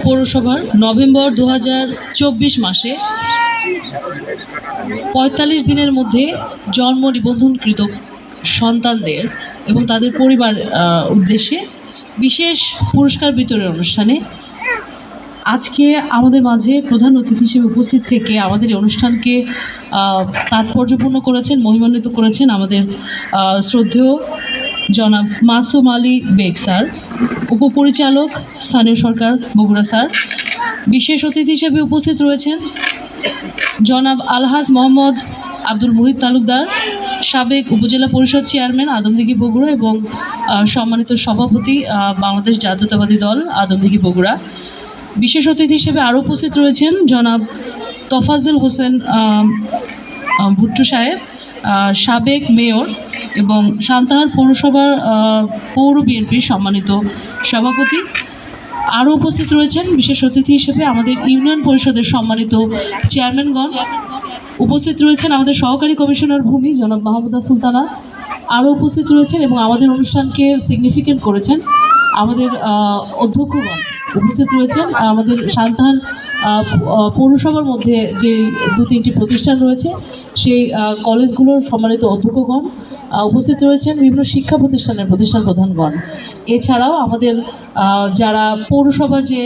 পৌরসভার নভেম্বর 2024 মাসে ৪৫ দিনের মধ্যে জন্ম নিবন্ধনকৃত সন্তানদের এবং তাদের পরিবার উদ্দেশ্যে বিশেষ পুরস্কার বিতরণের অনুষ্ঠানে আজকে আমাদের মাঝে প্রধান অতিথি হিসেবে উপস্থিত থেকে আমাদের এই অনুষ্ঠানকে তাৎপর্যপূর্ণ করেছেন, মহিমান্বিত করেছেন আমাদের শ্রদ্ধেয় জনাব মাসুম আলী বেগ স্যার, উপপরিচালক স্থানীয় সরকার বগুড়া স্যার। বিশেষ অতিথি হিসেবে উপস্থিত রয়েছেন জনাব আলহাজ মোহাম্মদ আব্দুল মুহিত তালুকদার, সাবেক উপজেলা পরিষদ চেয়ারম্যান আদমদিঘি বগুড়া এবং সম্মানিত সভাপতি বাংলাদেশ জাতীয়তাবাদী দল আদমদিঘি বগুড়া। বিশেষ অতিথি হিসেবে আরও উপস্থিত রয়েছেন জনাব তফাজ্জল হোসেন ভুট্টু সাহেব, সাবেক মেয়র এবং সান্তাহার পৌরসভার পৌর বিএনপির সম্মানিত সভাপতি। আরও উপস্থিত রয়েছেন বিশেষ অতিথি হিসেবে আমাদের ইউনিয়ন পরিষদের সম্মানিত চেয়ারম্যানগণ। উপস্থিত রয়েছেন আমাদের সহকারী কমিশনার ভূমি জনাব মাহমুদা সুলতানা। আরও উপস্থিত রয়েছেন এবং আমাদের অনুষ্ঠানকে সিগনিফিকেন্ট করেছেন আমাদের অধ্যক্ষগণ। উপস্থিত রয়েছেন আমাদের সান্তাহার পৌরসভার মধ্যে যে 2-3টি প্রতিষ্ঠান রয়েছে সেই কলেজগুলোর সম্মানিত অধ্যক্ষগণ। উপস্থিত রয়েছেন বিভিন্ন শিক্ষা প্রতিষ্ঠানের প্রতিষ্ঠান প্রধানগণ। এছাড়াও আমাদের যারা পৌরসভার যে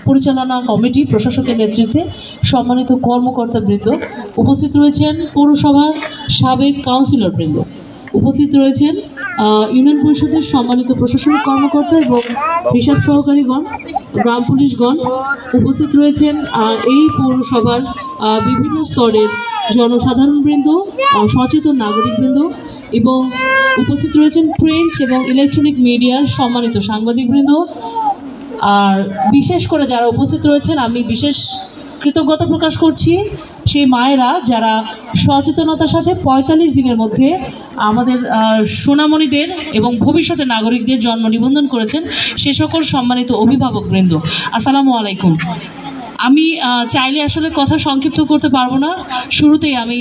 পরিচালনা কমিটি প্রশাসকের নেতৃত্বে সম্মানিত কর্মকর্তাবৃন্দ। উপস্থিত রয়েছেন পৌরসভার সাবেক কাউন্সিলরবৃন্দ। উপস্থিত রয়েছেন ইউনিয়ন পরিষদের সম্মানিত প্রশাসনিক কর্মকর্তা এবং হিসাব সহকারীগণ, গ্রাম পুলিশগণ। উপস্থিত রয়েছেন এই পৌরসভার বিভিন্ন স্তরের জনসাধারণবৃন্দ, সচেতন নাগরিকবৃন্দ এবং উপস্থিত রয়েছেন প্রিন্ট এবং ইলেকট্রনিক মিডিয়ার সম্মানিত সাংবাদিকবৃন্দ। আর বিশেষ করে যারা উপস্থিত রয়েছেন আমি বিশেষ কৃতজ্ঞতা প্রকাশ করছি সেই মায়েরা যারা সচেতনতার সাথে ৪৫ দিনের মধ্যে আমাদের সোনামণিদের এবং ভবিষ্যতের নাগরিকদের জন্ম নিবন্ধন করেছেন, সে সকল সম্মানিত অভিভাবকবৃন্দ। আসসালামু আলাইকুম। আমি চাইলে আসলে কথা সংক্ষিপ্ত করতে পারবো না। শুরুতেই আমি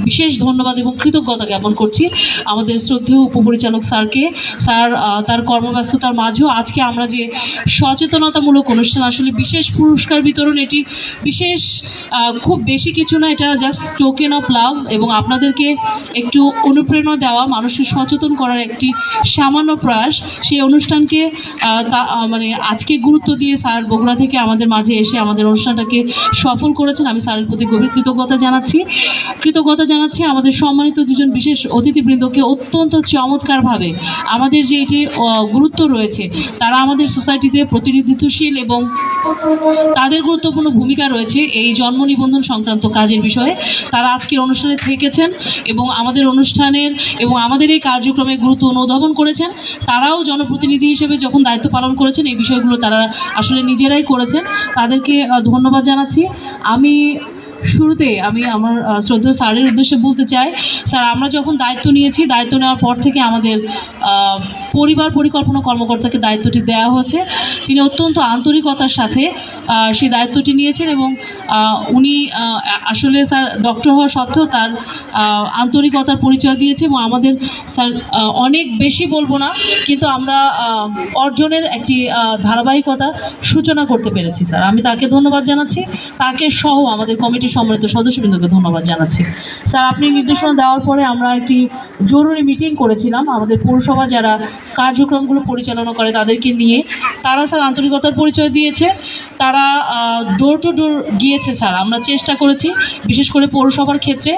বিশেষ ধন্যবাদ এবং কৃতজ্ঞতা জ্ঞাপন করছি আমাদের শ্রদ্ধেয় উপপরিচালক স্যারকে। স্যার তার কর্মব্যস্ততার মাঝেও আজকে আমরা যে সচেতনতামূলক অনুষ্ঠান, আসলে বিশেষ পুরস্কার বিতরণ, এটি বিশেষ খুব বেশি কিছু না, এটা জাস্ট টোকেন অফ লাভ এবং আপনাদেরকে একটু অনুপ্রেরণা দেওয়া, মানুষকে সচেতন করার একটি সামান্য প্রয়াস। সেই অনুষ্ঠানকে মানে আজকে গুরুত্ব দিয়ে স্যার বগুড়া থেকে আমাদের মাঝে এসে আমাদের অনুষ্ঠানটাকে সফল করেছেন। আমি স্যারের প্রতি গভীর কৃতজ্ঞতা জানাচ্ছি আমাদের সম্মানিত দুজন বিশেষ অতিথিবৃন্দকে। অত্যন্ত চমৎকারভাবে আমাদের যে এটি গুরুত্ব রয়েছে, তারা আমাদের সোসাইটিতে প্রতিনিধিত্বশীল এবং তাদের গুরুত্বপূর্ণ ভূমিকা রয়েছে এই জন্ম নিবন্ধন সংক্রান্ত কাজের বিষয়ে। তারা আজকের অনুষ্ঠানে থেকেছেন এবং আমাদের অনুষ্ঠানের এবং আমাদের এই কার্যক্রমে গুরুত্ব অনুধাবন করেছেন। তারাও জনপ্রতিনিধি হিসেবে যখন দায়িত্ব পালন করেছেন, এই বিষয়গুলো তারা আসলে নিজেরাই করেছেন। তাদেরকে ধন্যবাদ জানাচ্ছি। শুরুতে আমি আমার শ্রদ্ধেয় স্যারের উদ্দেশ্যে বলতে চাই, স্যার আমরা যখন দায়িত্ব নিয়েছি, দায়িত্ব নেওয়ার পর থেকে আমাদের পরিবার পরিকল্পনা কর্মকর্তাকে দায়িত্বটি দেওয়া হয়েছে। তিনি অত্যন্ত আন্তরিকতার সাথে সেই দায়িত্বটি নিয়েছেন এবং উনি আসলে স্যার ডক্টর হওয়া সত্ত্বেও তার আন্তরিকতার পরিচয় দিয়েছে এবং আমাদের স্যার অনেক বেশি বলবো না, কিন্তু আমরা অর্জনের একটি ধারাবাহিকতা সূচনা করতে পেরেছি। স্যার আমি তাকে ধন্যবাদ জানাচ্ছি, তাকে সহ আমাদের কমিটির সম্মানিত সদস্যবৃন্দকে ধন্যবাদ জানাচ্ছি। স্যার আপনি নির্দেশনা দেওয়ার পরে আমরা একটি জরুরি মিটিং করেছিলাম আমাদের পৌরসভা যারা কার্যক্রমগুলো পরিচালনা করে তাদেরকে নিয়ে। তারা স্যার আন্তরিকতার পরিচয় দিয়েছে, তারা ডোর টু ডোর গিয়েছে। স্যার আমরা চেষ্টা করেছি, বিশেষ করে পৌরসভার ক্ষেত্রে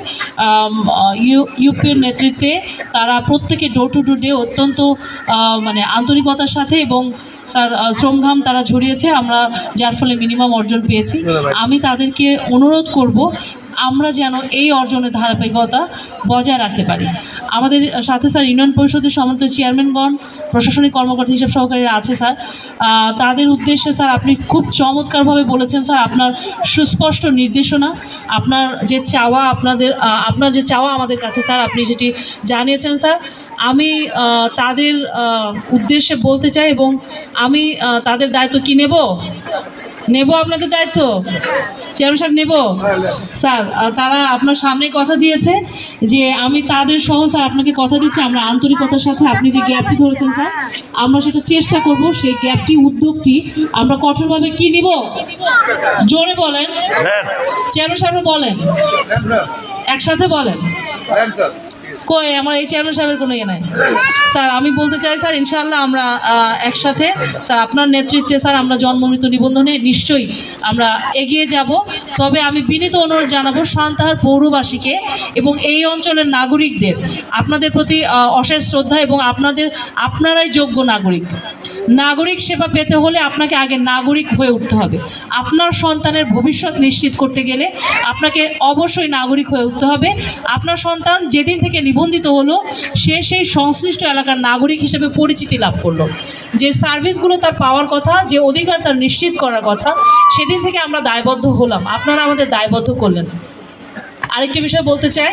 ইউপির নেতৃত্বে তারা প্রত্যেকে ডোর টু ডোর দিয়ে অত্যন্ত মানে আন্তরিকতার সাথে এবং স্যার শ্রমঘাম তারা ঝরিয়েছে, আমরা যার ফলে মিনিমাম অর্জন পেয়েছি। আমি তাদেরকে অনুরোধ করব আমরা যেন এই অর্জনের ধারাবাহিকতা বজায় রাখতে পারি। আমাদের সাথে স্যার ইউনিয়ন পরিষদের সম্মানিত চেয়ারম্যানগণ, প্রশাসনিক কর্মকর্তা, হিসাব সহকারীরা আছে স্যার। তাদের উদ্দেশ্যে স্যার আপনি খুব চমৎকারভাবে বলেছেন স্যার, আপনার সুস্পষ্ট নির্দেশনা, আপনার যে চাওয়া আপনার যে চাওয়া আমাদের কাছে স্যার আপনি সেটি জানিয়েছেন স্যার। আমি তাদের উদ্দেশ্যে বলতে চাই এবং আমি তাদের দায়িত্ব কি নেব, নেব আপনাদের দায়িত্ব, চেয়ারম্যান সাহেব নেব। স্যার তারা আপনার সামনে কথা দিয়েছে যে আমি তাদের সহ স্যার আপনাকে কথা দিচ্ছি, আমরা আন্তরিকতার সাথে আপনি যে গ্যাপটি ধরেছেন স্যার, আমরা সেটা চেষ্টা করব সেই গ্যাপটি উদ্যোগটি আমরা কঠোরভাবে কি নিব, জোরে বলেন, চেয়ারম্যান সাহেব বলেন, একসাথে বলেন। কই আমার এই চেয়ারম্যান সাহেবের কোনো ইয়ে নাই স্যার। আমি বলতে চাই স্যার ইনশাআল্লাহ আমরা একসাথে স্যার আপনার নেতৃত্বে স্যার আমরা জন্ম মৃত্যু নিবন্ধনে নিশ্চয়ই আমরা এগিয়ে যাব। তবে আমি বিনীত অনুরোধ জানাবো সান্তাহার পৌরবাসীকে এবং এই অঞ্চলের নাগরিকদের আপনাদের প্রতি অশেষ শ্রদ্ধা, এবং আপনারাই যোগ্য নাগরিক। নাগরিক সেবা পেতে হলে আপনাকে আগে নাগরিক হয়ে উঠতে হবে। আপনার সন্তানের ভবিষ্যৎ নিশ্চিত করতে গেলে আপনাকে অবশ্যই নাগরিক হয়ে উঠতে হবে। আপনার সন্তান যেদিন থেকে নিবন্ধিত হলো সে সেই সংশ্লিষ্ট এলাকার নাগরিক হিসেবে পরিচিতি লাভ করলো, যে সার্ভিসগুলো তার পাওয়ার কথা, যে অধিকার তার নিশ্চিত করার কথা, সেদিন থেকে আমরা দায়বদ্ধ হলাম, আপনারা আমাদের দায়বদ্ধ করলেন। আরেকটি বিষয় বলতে চাই,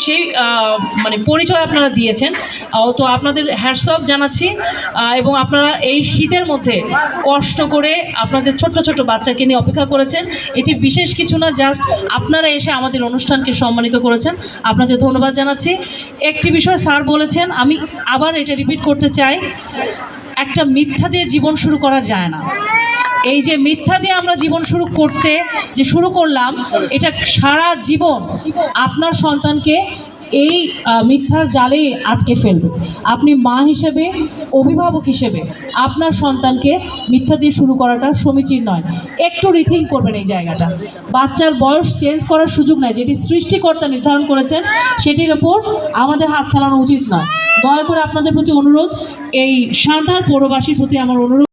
সেই মানে পরিচয় আপনারা দিয়েছেন, তো আপনাদের হ্যাটস অফ জানাচ্ছি। এবং আপনারা এই শীতের মধ্যে কষ্ট করে আপনাদের ছোট্ট ছোট্ট বাচ্চাকে নিয়ে অপেক্ষা করেছেন, এটি বিশেষ কিছু না, জাস্ট আপনারা এসে আমাদের অনুষ্ঠানকে সম্মানিত করেছেন, আপনাদের ধন্যবাদ জানাচ্ছি। একটি বিষয় স্যার বলেছেন, আমি আবার এটা রিপিট করতে চাই, একটা মিথ্যা দিয়ে জীবন শুরু করা যায় না। এই যে মিথ্যা দিয়ে আমরা জীবন শুরু করলাম, এটা সারা জীবন আপনার সন্তানকে এই মিথ্যার জালে আটকে ফেলবে। আপনি মা হিসেবে, অভিভাবক হিসেবে আপনার সন্তানকে মিথ্যা দিয়ে শুরু করাটা সমীচীন নয়। একটু রিথিঙ্ক করবেন এই জায়গাটা। বাচ্চার বয়স চেঞ্জ করার সুযোগ নাই, যেটি সৃষ্টিকর্তা নির্ধারণ করেছেন সেটির ওপর আমাদের হাত ফেলানো উচিত নয়। দয়া করে আপনাদের প্রতি অনুরোধ, এই সান্তাহার পৌরবাসীর প্রতি আমার অনুরোধ,